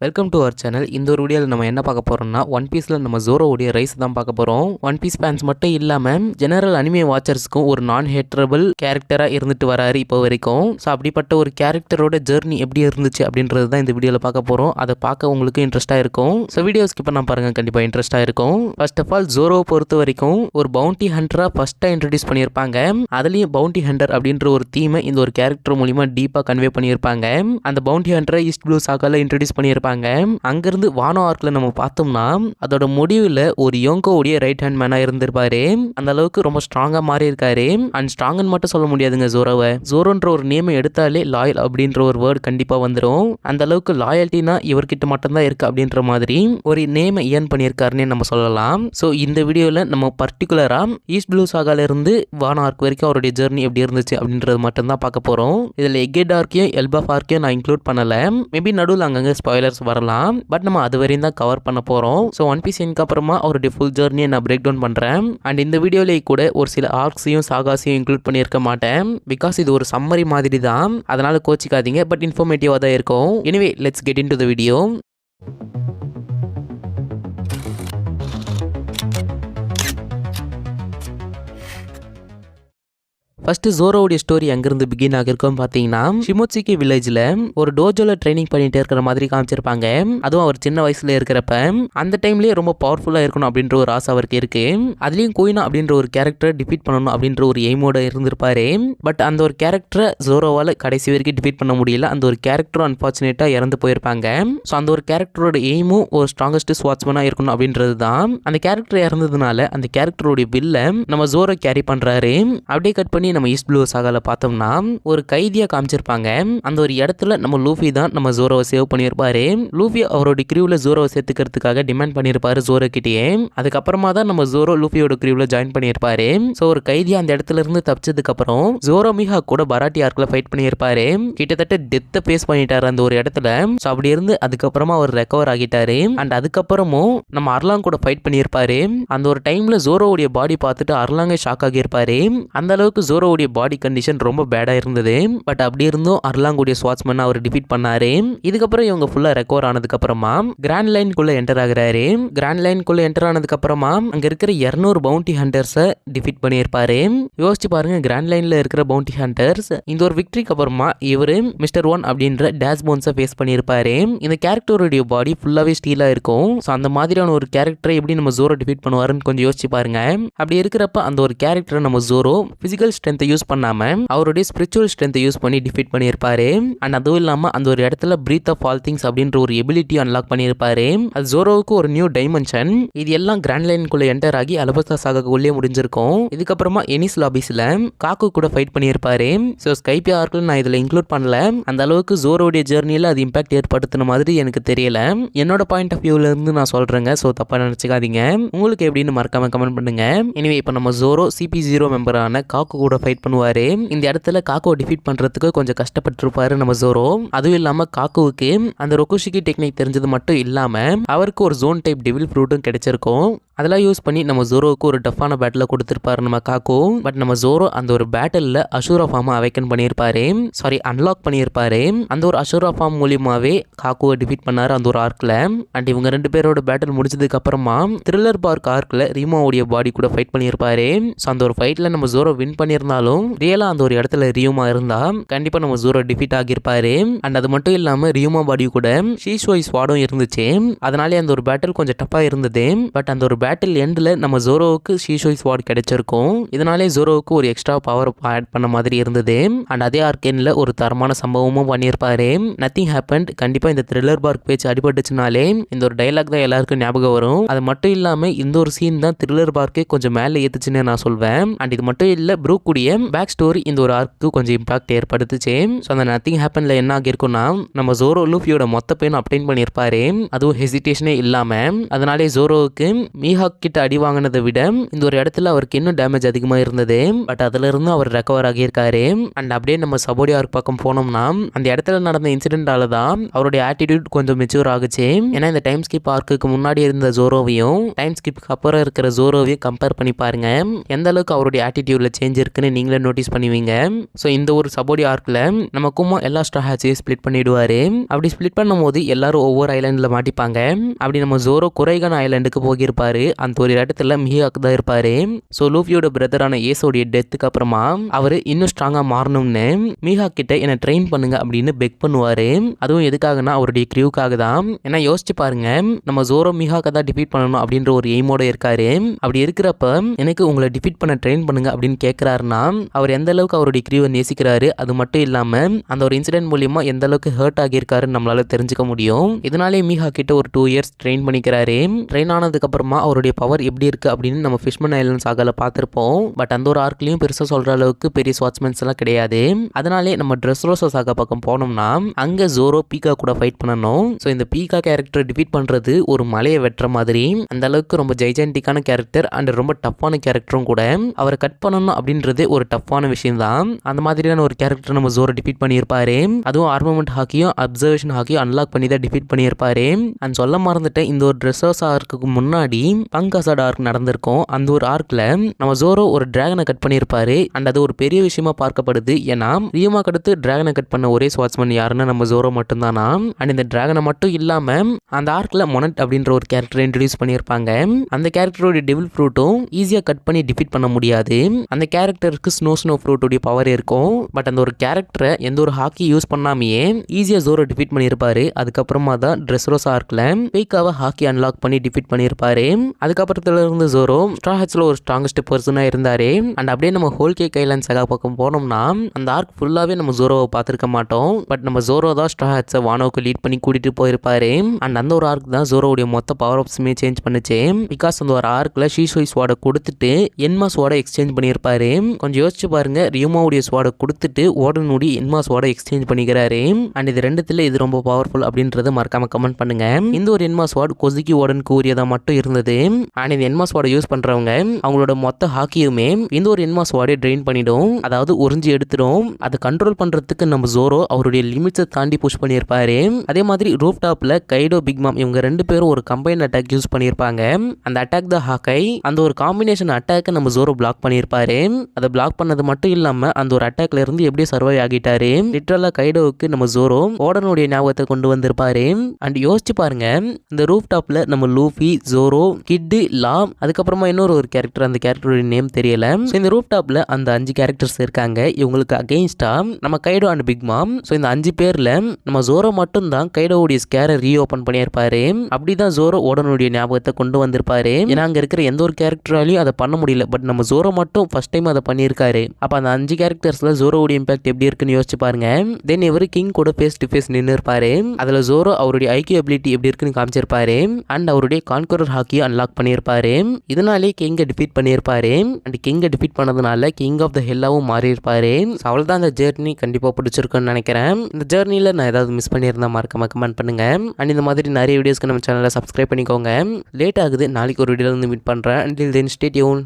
Welcome to our channel. இந்த ஒரு வீடியோவில் நம்ம என்ன பார்க்க போகிறோம்னா, ஒன் பீஸில் நம்ம ஜோரோவுடைய ரைஸ் தான் பார்க்க போகிறோம். ஒன் பீஸ் ஃபேன்ஸ் மட்டும் இல்லாமல் ஜெனரல் அனிமே வாட்சர்ஸ்க்கும் ஒரு நான் ஹேட்டரபிள் கேரக்டராக இருந்துட்டு வராரு இப்போ வரைக்கும். ஸோ அப்படிப்பட்ட ஒரு கேரக்டரோட ஜெர்னி எப்படி இருந்துச்சு அப்படின்றது தான் இந்த வீடியோவில் பார்க்க போகிறோம். அதை பார்க்க உங்களுக்கு இன்ட்ரெஸ்ட்டாக இருக்கும். ஸோ வீடியோ ஸ்கிப் பண்ணாம பாருங்கள், கண்டிப்பாக இன்ட்ரெஸ்ட்டாக இருக்கும். ஃபர்ஸ்ட் ஆஃப் ஆல் ஜோரோவை பொறுத்த வரைக்கும் ஒரு பவுண்டி ஹண்டராக ஃபஸ்ட்டாக இன்ட்ரடியூஸ் பண்ணியிருப்பாங்க. அதுலேயும் பவுண்டி ஹண்டர் அப்படின்ற ஒரு தீமை இந்த ஒரு கேரக்டர் மூலிமா டீப்பாக கன்வே பண்ணியிருப்பாங்க. அந்த பவுண்டி ஹண்டரை ஈஸ்ட் ப்ளூ சாகால இன்ட்ரடியூஸ் பண்ணியிருப்பாங்க. அங்கிருந்து வானோ ஆர்க்ல நம்ம பார்த்தோம்னா அதோட முடிவுல ஒரு யோங்கோவுடைய ரைட் ஹேண்ட் மேனா இருந்திருப்பாரு. அந்த அளவுக்கு ரொம்ப ஸ்ட்ராங்கா மாறி இருக்காரு. அண்ட் ஸ்ட்ராங்னு மட்டும் சொல்ல முடியாதுங்க ஜோரோவை. ஜோரோன்ற ஒரு நேம் எடுத்தாலே லாயல் அப்படின்ற ஒரு வேர்டு கண்டிப்பா வந்துடும். அந்த அளவுக்கு லாயல்ட்டினா இவர்கிட்ட மட்டும்தான் இருக்கு அப்படின்ற மாதிரி ஒரு நேமை ஏர்ன் பண்ணியிருக்காருன்னு நம்ம சொல்லலாம். ஸோ இந்த வீடியோவில் நம்ம பர்டிகுலரா ஈஸ்ட் ப்ளூ சாகால இருந்து வானோ ஆர்க் வரைக்கும் அவருடைய ஜெர்னி எப்படி இருந்துச்சு அப்படின்றது மட்டும்தான் பார்க்க போறோம். இதில் எக்கெட் ஆர்க்கையும் எல்பாஃப் ஆர்க்கையும் நான் இன்க்ளூட் பண்ணல. மேபி நடுவில் அங்கங்கே ஸ்பாய்லர்ஸ் வரலாம். பட் நம்ம அது வரையும் தான் கவர் பண்ண போறோம். ஸோ ஒன் பீஸ் என்க்கு அப்புறமா அவருடைய ஃபுல் ஜர்னியை நான் பிரேக் டவுன் பண்றேன். அண்ட் இந்த வீடியோலேயே கூட ஒரு சில ஆர்க்ஸையும் சாகாஸையும் இன்க்ளூட் பண்ணியிருக்க மாட்டேன். பிகாஸ் இது ஒரு சம்மரி மாதிரி தான். அதனால கோச்சிக்காதீங்க. பட் இன்ஃபர்மேட்டிவாக தான் இருக்கும். Anyway let's get in to the video. First ஜோரோவுடைய ஸ்டோரி எங்கிருந்து பிகின் ஆகிருக்கும் பார்த்தீங்கன்னா, ஷிமோட்சுகி வில்லேஜில் ஒரு டோஜோல ட்ரைனிங் பண்ணிட்டு இருக்கிற மாதிரி காமிச்சிருப்பாங்க. அதுவும் அவர் சின்ன வயசுல இருக்கிறப்ப அந்த டைம்லேயே ரொம்ப பவர்ஃபுல்லாக இருக்கணும் அப்படின்ற ஒரு ஆசை அவருக்கு இருக்கு. அதுலேயும் குயினா அப்படின்ற ஒரு கேரக்டரை டிஃபீட் பண்ணணும் அப்படின்ற ஒரு எய்மோட இருந்திருப்பாரு. பட் அந்த ஒரு கேரக்டரை ஜோரோவால் கடைசி வரைக்கும் டிஃபீட் பண்ண முடியல. அந்த ஒரு கேரக்டரும் அன்ஃபார்ச்சுனேட்டாக இறந்து போயிருப்பாங்க. ஸோ அந்த ஒரு கேரக்டரோட எய்மும் ஒரு ஸ்ட்ராங்கஸ்ட் ஸ்வாட்ச்மனாக இருக்கணும் அப்படின்றது தான். அந்த கேரக்டர் இறந்ததுனால அந்த கேரக்டரோடைய பில்லை நம்ம ஜோரோ கேரி பண்ணுறாரு. அப்படியே கட் பண்ணி நம்ம ஈஸ்ட் ப்ளூ சாகால பார்த்தோம்னா ஒரு கைதியா காமிச்சிருப்பாங்க. அந்த ஒரு இடத்துல நம்ம லூஃபி தான் நம்ம ஜோரோவை சேவ் பண்ணியிருப்பாரு. லூஃபி அவரோட கிரீவ்ல ஜோரோவை சேர்த்துக்கிறதுக்காக டிமாண்ட் பண்ணியிருப்பாரு ஜோரோ கிட்டேயே. அதுக்கப்புறமா தான் நம்ம ஜோரோ லூஃபியோட கிரீவ்ல ஜாயின் பண்ணியிருப்பாரு. ஸோ ஒரு கைதியா அந்த இடத்துல இருந்து தப்பிச்சதுக்கு அப்புறம் ஜோரோ மிஹா கூட பராட்டி ஆர்க்ல ஃபைட் பண்ணியிருப்பாரு. கிட்டத்தட்ட டெத்தை ஃபேஸ் பண்ணிட்டாரு அந்த ஒரு இடத்துல. ஸோ அப்படி இருந்து அதுக்கப்புறமா அவர் ரெக்கவர் ஆகிட்டாரு. அண்ட் அதுக்கப்புறமும் நம்ம அர்லாங் கூட ஃபைட் பண்ணியிருப்பாரு. அந்த ஒரு டைம்ல ஜோரோவுடைய பாடி பார்த்துட்டு அர்லாங்கே ஷாக் ஆகியிருப்பாரு. அந்த அளவுக்கு ஜோரோவுடைய பாடி கண்டிஷன் ரொம்ப பேடா இருந்தது. பட் அப்படி இருந்தும் அர்லாங்குடைய ஸ்வாட்ச்மேன் அவர் டிஃபீட் பண்ணாரு. இதுக்கப்புறம் இவங்க ஃபுல்லா ரெக்கவர் ஆனதுக்கு அப்புறமா கிராண்ட் லைனுக்குள்ள என்டர் ஆகுறாரு. கிராண்ட் லைனுக்குள்ள என்டர் ஆனதுக்கு அப்புறமா அங்க இருக்கிற 200 பவுண்டி ஹண்டர்ஸை டிஃபீட் பண்ணியிருப்பாரு. யோசிச்சு பாருங்க, கிராண்ட் லைன்ல இருக்கிற பவுண்டி ஹண்டர்ஸ். இந்த ஒரு விக்டரிக்கு அப்புறமா இவரு மிஸ்டர் ஒன் அப்படின்ற டேஷ் போன்ஸை ஃபேஸ் பண்ணியிருப்பாரு. இந்த கேரக்டருடைய பாடி ஃபுல்லாவே ஸ்டீலா இருக்கும். ஸோ அந்த மாதிரியான ஒரு கேரக்டரை எப்படி நம்ம ஜோரோ டிஃபீட் பண்ணுவாருன்னு கொஞ்சம் யோசிச்சு பாருங்க. அப்படி இருக்கிறப்ப அந்த ஒரு கேரக்டரை நம்ம ஜோரோ பிசிக்கல் ஸ்ட்ரென்த்தை யூஸ் பண்ணாம அவருடைய ஸ்பிரிச்சுவல் ஸ்ட்ரென்த்தை யூஸ் பண்ணி டிஃபீட் பண்ணியிருப்பாரு. அண்ட் அதுவும் இல்லாம அந்த ஒரு இடத்துல பிரீத் ஆஃப் ஆல் திங்ஸ் அப்படின்ற ஒரு எபிலிட்டி அன்லாக் பண்ணியிருப்பாரு. அது ஜோரோவுக்கு ஒரு நியூ டைமென்ஷன். இது எல்லாம் கிராண்ட் லைனுக்குள்ள என்டர் ஆகி அலபஸ்தா சாகாக்குள்ளே முடிஞ்சிருக்கும். இதுக்கப்புறமா எனிஸ் லாபிஸ்ல காக்கு கூட ஃபைட் பண்ணியிருப்பாரு. ஸோ ஸ்கைபி ஆர்க்ல நான் இதுல இன்க்ளூட் பண்ணல. அந்த அளவுக்கு ஜோரோடைய ஜெர்னியில அது இம்பாக்ட் ஏற்படுத்தின மாதிரி எனக்கு தெரியல. என்னோட பாயிண்ட் ஆஃப் வியூல இருந்து நான் சொல்றேங்க. ஸோ தப்பா நினைச்சுக்காதீங்க. உங்களுக்கு எப்படின்னு மறக்காம கமெண்ட் பண்ணுங்க. எனிவே இப்போ நம்ம ஜோரோ CP0 மெம்பரான காக்கு கூட ஃபைட் பண்ணுவாரு. இந்த இடத்துல காக்கோ டிஃபீட் பண்றதுக்கு கொஞ்சம் கஷ்டப்பட்டிருப்பாரு நம்ம ஜோரோ. அதுவும் இல்லாம காக்குவுக்கு அந்த ரொக்குஷிகி டெக்னிக் தெரிஞ்சது மட்டும் இல்லாம அவருக்கு ஒரு ஜோன் டைப் டெவில் ஃப்ரூட்டும் கிடைச்சிருக்கும். அதெல்லாம் யூஸ் பண்ணி நம்ம ஜோரோவுக்கு ஒரு டஃப்பான பேட்டில் கொடுத்துருப்பாரு நம்ம காக்கோ. பட் நம்ம ஜோரோ அந்த ஒரு பேட்டில் அஷூரா ஃபார்மை அவைக்கன் பண்ணியிருப்பாரு. சாரி, அன்லாக் பண்ணியிருப்பாரு. அந்த ஒரு அஷூரா ஃபார்ம் மூலியமாவே காக்குவை டிஃபீட் பண்ணாரு அந்த ஒரு ஆர்க்ல. அண்ட் இவங்க 2 பேரோட பேட்டில் முடிச்சதுக்கு அப்புறமா த்ரில்லர் பார்க் ஆர்க்ல ரியோமாவுடைய பாடி கூட ஃபைட் பண்ணியிருப்பாரு. ஸோ அந்த ஒரு ஃபைட்ல நம்ம ஜோரோ வின் பண்ணியிருந்தாலும் ரியலா அந்த ஒரு இடத்துல ரியோமா இருந்தா கண்டிப்பா நம்ம ஜோரோ டிஃபீட் ஆகியிருப்பாரு. அண்ட் அது மட்டும் இல்லாம ரியோமா பாடி கூட ஷீஷோய் ஸ்வாடும் இருந்துச்சு. அதனாலே அந்த ஒரு பேட்டில் கொஞ்சம் டஃப்பா இருந்தது. பட் அந்த ஒரு பேட்டில் எண்ட்ல நம்ம ஜோரோவுக்கு ஷீஷோய் ஸ்வாட் கிடைச்சிருக்கும். இதனாலே ஜோரோவுக்கு ஒரு எக்ஸ்ட்ரா பவர் ஆட் பண்ண மாதிரி இருந்தது. அண்ட் அதே ஆர்கேன்ல ஒரு தரமான சம்பவமும் பண்ணியிருப்பாரு. Nothing happened. கண்டிப்பா இந்த த்ரில்லர் பார்க் பேச்சு அடிபட்டுச்சுனாலே இந்த ஒரு டைலாக் தான் எல்லாருக்கும் ஞாபகம் வரும். அது மட்டும் இல்லாம இந்த ஒரு சீன் தான் த்ரில்லர் பார்க்கே கொஞ்சம் மேலே ஏத்துச்சுன்னு நான் சொல்வேன். அண்ட் இது மட்டும் இல்ல, ப்ரூக் கூடிய பேக் ஸ்டோரி இந்த ஒரு ஆர்க்கு கொஞ்சம் இம்பாக்ட் ஏற்படுத்துச்சு. ஸோ அந்த நத்திங் ஹேப்பன்ல என்ன ஆகிருக்கும்னா நம்ம ஜோரோ லூஃபியோட மொத்த பெயின் அப்டைன் பண்ணியிருப்பாரு. அதுவும் ஹெசிடேஷனே இல்லாம. அதனாலே ஜோரோவுக்கு மீஹாக் கிட்ட அடி வாங்கினதை விட இந்த ஒரு இடத்துல அவருக்கு இன்னும் டேமேஜ் அதிகமாக இருந்தது. பட் அதுல இருந்து அவர் ரெக்கவர் ஆகியிருக்காரு. அண்ட் அப்படியே நம்ம சபோடி ஆர்க் பக்கம் போனோம்னா அந்த இடத்துல நடந்த இன்சிடென்டால தான் அவருடைய ஆட்டிடியூட் கொஞ்சம் மெச்சூர் ஆகுச்சு. ஏன்னா இந்த டைம் ஸ்கிப் ஆர்க்குக்கு முன்னாடி இருந்த ஜோரோவையும் டைம் ஸ்கிப்க்கு அப்புறம் இருக்கிற ஜோரோவையும் கம்பேர் பண்ணி பாருங்க, எந்த அளவுக்கு அவருடைய ஆட்டிடியூட்ல சேஞ்ச் இருக்குன்னு நீங்களே நோட்டீஸ் பண்ணுவீங்க. ஸோ இந்த ஒரு சபோடி ஆர்க்ல நம்ம குமோ எல்லா ஸ்ட்ரா ஹேட்ஸையும் ஸ்பிளிட் பண்ணிடுவாரு. அப்படி ஸ்பிளிட் பண்ணும்போது எல்லாரும் ஒவ்வொரு ஐலாண்டில் மாட்டிப்பாங்க. அப்படி நம்ம ஜோரோ குரைகான் ஐலாண்டுக்கு போகிருப்பாரு. அந்த ஒரு இடத்துல மீஹாக் தான் இருப்பாரு. ஸோ லூஃபியோட பிரதரான ஏஸோடைய டெத்துக்கு அப்புறமா அவர் இன்னும் ஸ்ட்ராங்கா மாறணும்னு மீஹாக் கிட்ட என்ன ட்ரெயின் பண்ணுங்க அப்படின்னு பெக் பண்ணுவாரு. அதுவும் எதுக்காகனா அவருடைய கிரியூக்காக தான். ஏன்னா யோசிச்சு பாருங்க, நம்ம ஜோரோ மீஹாக்கை தான் டிஃபீட் பண்ணணும் அப்படின்ற ஒரு எய்மோட இருக்காரு. அப்படி இருக்கிறப்ப எனக்கு உங்களை டிஃபீட் பண்ண ட்ரெயின் பண்ணுங்க அப்படின்னு கேட்கிறாருன்னா அவர் எந்த அளவுக்கு அவருடைய கிரியூவை நேசிக்கிறாரு, அது மட்டும் இல்லாம அந்த ஒரு இன்சிடென்ட் மூலியமா எந்த அளவுக்கு ஹர்ட் ஆகியிருக்காருன்னு நம்மளால தெரிஞ்சுக்க முடியும். இதனாலே மீஹா கிட்ட ஒரு 2 இயர்ஸ் ட்ரெயின் பண்ணிக்கிறாரு. ட்ரெயின் ஆனதுக்கு அப்புறமா அவருடைய பவர் எப்படி இருக்கு அப்படின்னு நம்ம ஃபிஷ்மன் ஐலண்ட் சாகால பார்த்திருப்போம். பட் அந்த ஒரு ஆர்க்லயும் பெருசா சொல்ற அளவுக்கு பெரிய ஸ்வாட்ச்மென்ஸ் எல்லாம் கிடையாது. அதனாலே நம்ம ட்ரெஸ்ரோசா சாகா பக்கம் போனோம்னா அங்க ஜோரோ பீகா கூட ஃபைட் பண்ணணும். ஸோ இந்த பீகா கேரக்டர் டிஃபீட் பண்றது ஒரு மலையை வெட்டுற மாதிரி, அந்த அளவுக்கு ரொம்ப ஜைஜென்டிக்கான கேரக்டர் அண்ட் ரொம்ப டஃப்பான கேரக்டரும் கூட. அவரை கட் பண்ணணும் அப்படின்றது ஒரு டஃப்பான விஷயம் தான். அந்த மாதிரியான ஒரு கேரக்டர் நம்ம ஜோரோ டிஃபீட் பண்ணியிருப்பாரு. அதுவும் ஆர்மமெண்ட் ஹாக்கியும் அப்சர்வேஷன் ஹாக்கியும் அன்லாக் பண்ணி தான் டிஃபீட் பண்ணியிருப்பாரு. அண்ட் சொல்ல மறந்துட்டேன், இந்த ஒரு ட்ரெஸ்ரோசா ஆர்க்கு முன்னாடி பங்காசாட் ஆர்க் நடந்திருக்கும். அந்த ஒரு ஆர்க்ல நம்ம ஜோரோ ஒரு டிராகனை கட் பண்ணியிருப்பாரு. அண்ட் அது ஒரு பெரிய விஷயமா பார்க்கப்படுது. ஏன்னா ரியோமாக்கு அடுத்து டிராகனை கட் பண்ண ஒரே ஸ்வாட்ச்மேன் யாருன்னா நம்ம ஜோரோ மட்டும்தானா. அண்ட் இந்த டிராகனை மட்டும் இல்லாம அந்த ஆர்க்ல மொனட் அப்படின்ற ஒரு கேரக்டர் இன்ட்ரடியூஸ் பண்ணியிருப்பாங்க. அந்த கேரக்டரோட டெவில் ஃப்ரூட்டும் ஈஸியா கட் பண்ணி டிஃபீட் பண்ண முடியாது. அந்த கேரக்டருக்கு ஸ்னோ ஃப்ரூட்டோட பவர் இருக்கும். பட் அந்த ஒரு கேரக்டரை எந்த ஒரு ஹாக்கி யூஸ் பண்ணாமையே ஈஸியா ஜோரோ டிஃபீட் பண்ணியிருப்பாரு. அதுக்கப்புறமா தான் ட்ரெஸ்ரோசா ஆர்க்ல பீகாவை ஹாக்கி அன்லாக் பண்ணி டிஃபீட் பண்ணியிருப்பாரு. அதுக்கப்புறத்துல இருந்து ஜோரோ ஸ்ட்ரா ஹேட்ஸ்ல ஒரு ஸ்ட்ராங்கஸ்ட் பர்சனா இருந்தாரு. அண்ட் அப்படியே நம்ம ஹோல் கேக் ஐலாண்ட் சகா பக்கம் போனோம்னா அந்த ஆர்க் ஃபுல்லாவே நம்ம ஜோரோவை பார்த்திருக்க மாட்டோம். பட் நம்ம ஜோரோ தான் ஸ்ட்ரா ஹேட்ஸை வானோவுக்கு லீட் பண்ணி கூட்டிட்டு போயிருப்பாரு. அண்ட் அந்த ஒரு ஆர்க் தான் ஜோரோவுடைய மொத்த பவர் ஆப்ஸுமே சேஞ்ச் பண்ணுச்சு. பிகாஸ் அந்த ஒரு ஆர்க்ல ஷீஷோய் ஸ்வாடை கொடுத்துட்டு என்மா ஸ்வாடை எக்ஸ்சேஞ்ச் பண்ணியிருப்பாரு. கொஞ்சம் யோசிச்சு பாருங்க, ரியோமாவுடைய ஸ்வாடை கொடுத்துட்டு ஓடனுடைய என்மா ஸ்வாடை எக்ஸ்சேஞ்ச் பண்ணிக்கிறாரு. அண்ட் இது ரெண்டுத்துல இது ரொம்ப பவர்ஃபுல் அப்படின்றத மறக்காம கமெண்ட் பண்ணுங்க. இந்த ஒரு என்மா ஸ்வாட் கொசுக்கி ஓடனுக்கு உரியதா மட்டும் இருந்தது. அண்ட் இந்த என்மா ஸ்வாடை யூஸ் பண்றவங்க அவங்களோட மொத்த ஹாக்கியுமே இந்த ஒரு என்மா ஸ்வாடை ட்ரெயின் பண்ணிடும், அதாவது உறிஞ்சி எடுத்துடும். அதை கண்ட்ரோல் பண்றதுக்கு நம்ம ஜோரோ அவருடைய லிமிட்ஸை தாண்டி புஷ் பண்ணியிருப்பாரு. அதே மாதிரி ரூஃப் டாப்ல கைடோ பிக் மாம் இவங்க 2 பேரும் ஒரு கம்பைன் அட்டாக் யூஸ் பண்ணியிருப்பாங்க. அந்த அட்டாக் த ஹாக்கை அந்த ஒரு காம்பினேஷன் அட்டாக்கை நம்ம ஜோரோ பிளாக் பண்ணியிருப்பாரு. அதை பிளாக் பண்ணது மட்டும் இல்லாம அந்த ஒரு அட்டாக்ல இருந்து எப்படி சர்வை ஆகிட்டாரு. லிட்டரலா கைடோவுக்கு நம்ம ஜோரோ ஓடனுடைய ஞாபகத்தை கொண்டு வந்திருப்பாரு. அண்ட் யோசிச்சு பாருங்க, இந்த ரூஃப் டாப்ல நம்ம லூஃபி, ஜோரோ, கிட், லா, அதுக்கப்புறமா இன்னொரு ஒரு கேரக்டர், அந்த கேரக்டரோட நேம் தெரியல. இந்த ரூஃப் டாப்ல அந்த 5 கேரக்டர்ஸ் இருக்காங்க. இவங்களுக்கு அகைன்ஸ்டா நம்ம கைடோ அண்ட் பிக் மாம். ஸோ இந்த 5 பேர்ல நம்ம ஜோரோ மட்டும் தான் கைடோவுடைய ஸ்கேரை ரீஓபன் பண்ணியிருப்பாரு. அப்படிதான் ஜோரோ ஓடனுடைய ஞாபகத்தை கொண்டு வந்திருப்பாரு. ஏன்னா அங்க இருக்கிற எந்த ஒரு கேரக்டராலையும் அதை பண்ண முடியல. பட் நம்ம ஜோரோ மட்டும் ஃபர்ஸ்ட் டைம் அதை பண்ணியிருக்காரு. அப்ப அந்த 5 கேரக்டர்ஸ்ல ஜோரோவுடைய இம்பாக்ட் எப்படி இருக்குன்னு யோசிச்சு பாருங்க. தென் இவர் கிங் கூட ஃபேஸ் டு ஃபேஸ் நின்று இருப்பாரு. அதுல ஜோரோ அவருடைய ஐக்கிய எபிலிட்டி எப்படி இருக்குன்னு காமிச்சிருப்பாரு. அண்ட் அவருடைய கான்கரர் ஹாக்கியை அன்லாக் பண்ணியிருப்பாரு. இதனாலே கிங்கை டிஃபீட் பண்ணியிருப்பாரு. அண்ட் கிங்கை டிஃபீட் பண்ணதுனால கிங் ஆஃப் த ஹெல்லாவும் மாறி இருப்பாரு. அவ்வளவுதான் இந்த ஜெர்னி கண்டிப்பா பிடிச்சிருக்குன்னு நினைக்கிறேன். இந்த ஜெர்னில நான் ஏதாவது மிஸ் பண்ணியிருந்தா மறக்காம கமெண்ட் பண்ணுங்க. அண்ட் இந்த மாதிரி நிறைய வீடியோஸ்க்கு நம்ம சேனலை சப்ஸ்கிரைப் பண்ணிக்கோங்க. லேட் ஆகுது, நாளைக்கு ஒரு வீடியோல இருந்து மீட் பண்றேன். Until then, stay tuned.